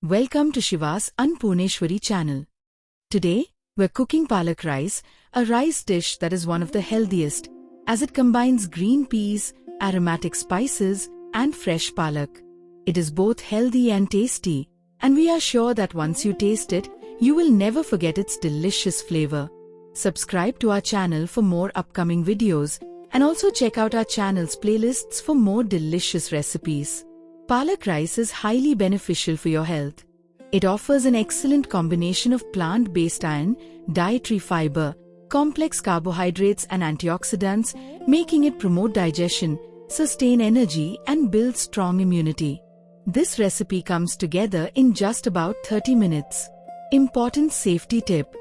Welcome to Shiva's Annapurneshwari channel. Today, we're cooking Paalak rice, a rice dish that is one of the healthiest, as it combines green peas, aromatic spices, and fresh paalak. It is both healthy and tasty, and we are sure that once you taste it, you will never forget its delicious flavor. Subscribe to our channel for more upcoming videos, and also check out our channel's playlists for more delicious recipes. Paalak rice is highly beneficial for your health. It offers an excellent combination of plant-based iron, dietary fiber, complex carbohydrates and antioxidants, making it promote digestion, sustain energy and build strong immunity. This recipe comes together in just about 30 minutes. Important safety tip: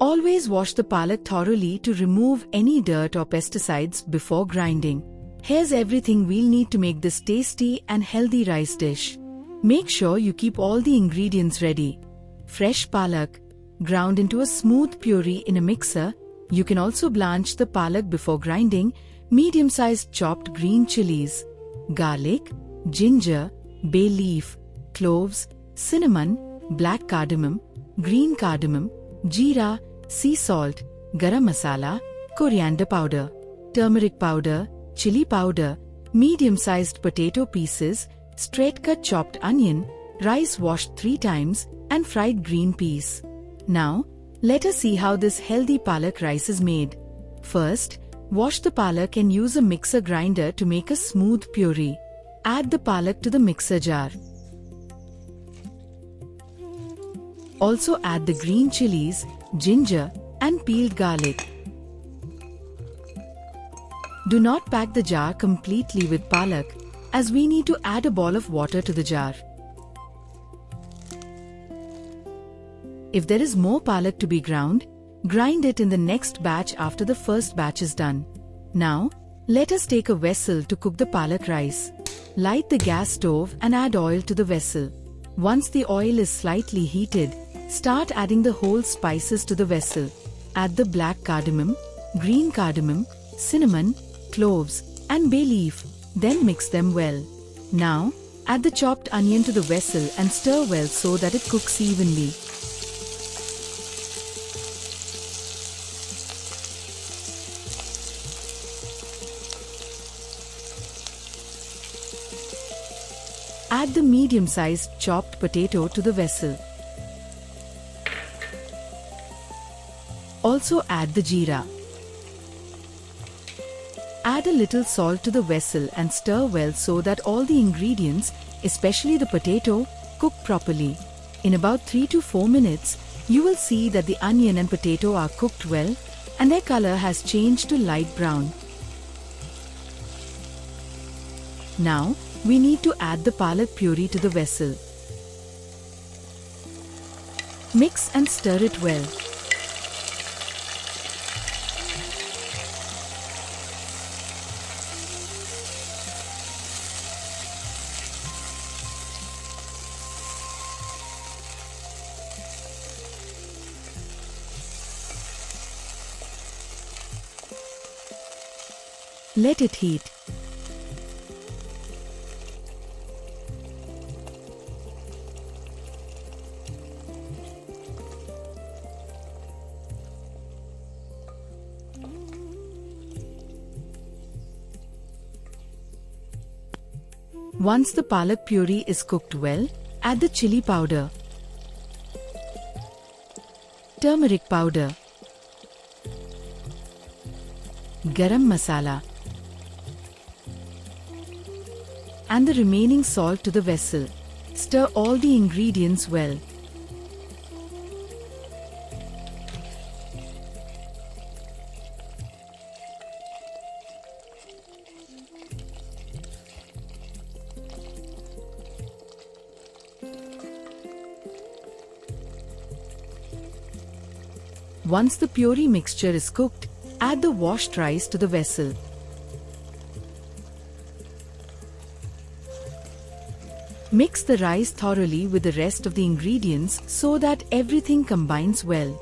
always wash the paalak thoroughly to remove any dirt or pesticides before grinding. Here's everything we'll need to make this tasty and healthy rice dish. Make sure you keep all the ingredients ready. Fresh paalak, ground into a smooth puree in a mixer. You can also blanch the paalak before grinding. Medium-sized chopped green chilies, garlic, ginger, bay leaf, cloves, cinnamon, black cardamom, green cardamom, jeera, sea salt, garam masala, coriander powder, turmeric powder, chili powder, medium-sized potato pieces, straight-cut chopped onion, rice washed 3 times, and fried green peas. Now, let us see how this healthy paalak rice is made. First, wash the paalak and use a mixer grinder to make a smooth puree. Add the paalak to the mixer jar. Also add the green chilies, ginger, and peeled garlic. Do not pack the jar completely with paalak, as we need to add a ball of water to the jar. If there is more paalak to be ground, grind it in the next batch after the first batch is done. Now, let us take a vessel to cook the paalak rice. Light the gas stove and add oil to the vessel. Once the oil is slightly heated, start adding the whole spices to the vessel. Add the black cardamom, green cardamom, cinnamon, cloves, and bay leaf, then mix them well. Now, add the chopped onion to the vessel and stir well so that it cooks evenly. Add the medium-sized chopped potato to the vessel. Also add the jeera. Add a little salt to the vessel and stir well so that all the ingredients, especially the potato, cook properly. In about 3 to 4 minutes, you will see that the onion and potato are cooked well and their color has changed to light brown. Now, we need to add the paalak puree to the vessel. Mix and stir it well. Let it heat. Once the paalak puree is cooked well, add the chili powder, turmeric powder, garam masala, and the remaining salt to the vessel. Stir all the ingredients well. Once the puree mixture is cooked, add the washed rice to the vessel. Mix the rice thoroughly with the rest of the ingredients so that everything combines well.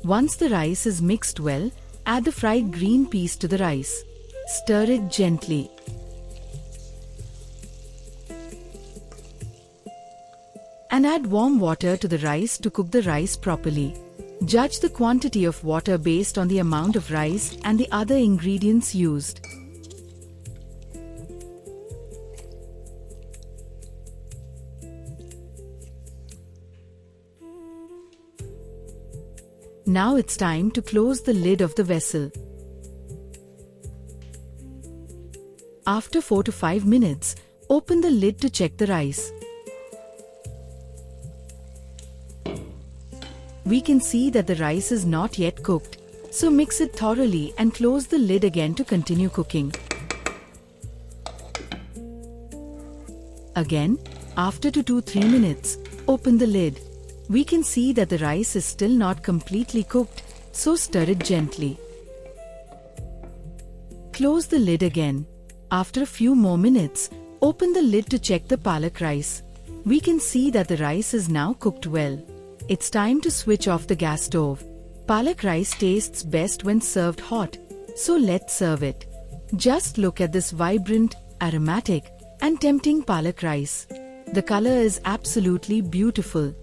Once the rice is mixed well, add the fried green peas to the rice. Stir it gently. And add warm water to the rice to cook the rice properly. Judge the quantity of water based on the amount of rice and the other ingredients used. Now it's time to close the lid of the vessel. After 4 to 5 minutes, open the lid to check the rice. We can see that the rice is not yet cooked, so mix it thoroughly and close the lid again to continue cooking. Again, after 2 to 3 minutes, open the lid. We can see that the rice is still not completely cooked, so stir it gently. Close the lid again. After a few more minutes, open the lid to check the palak rice. We can see that the rice is now cooked well. It's time to switch off the gas stove. Palak rice tastes best when served hot, so let's serve it. Just look at this vibrant, aromatic, and tempting palak rice. The color is absolutely beautiful.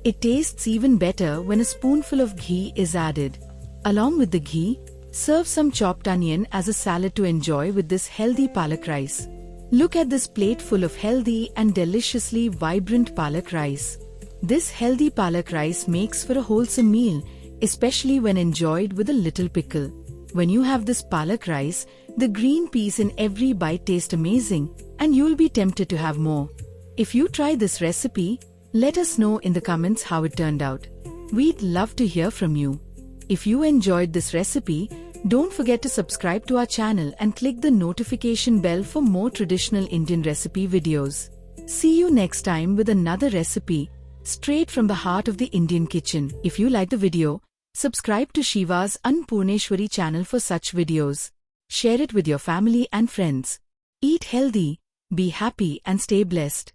It tastes even better when a spoonful of ghee is added. Along with the ghee, serve some chopped onion as a salad to enjoy with this healthy palak rice. Look at this plate full of healthy and deliciously vibrant palak rice. This healthy palak rice makes for a wholesome meal, especially when enjoyed with a little pickle. When you have this palak rice, the green peas in every bite taste amazing, and you'll be tempted to have more. If you try this recipe, let us know in the comments how it turned out. We'd love to hear from you. If you enjoyed this recipe, don't forget to subscribe to our channel and click the notification bell for more traditional Indian recipe videos. See you next time with another recipe, straight from the heart of the Indian kitchen. If you like the video, subscribe to Shiva's Annapurneshwari channel for such videos. Share it with your family and friends. Eat healthy, be happy and stay blessed.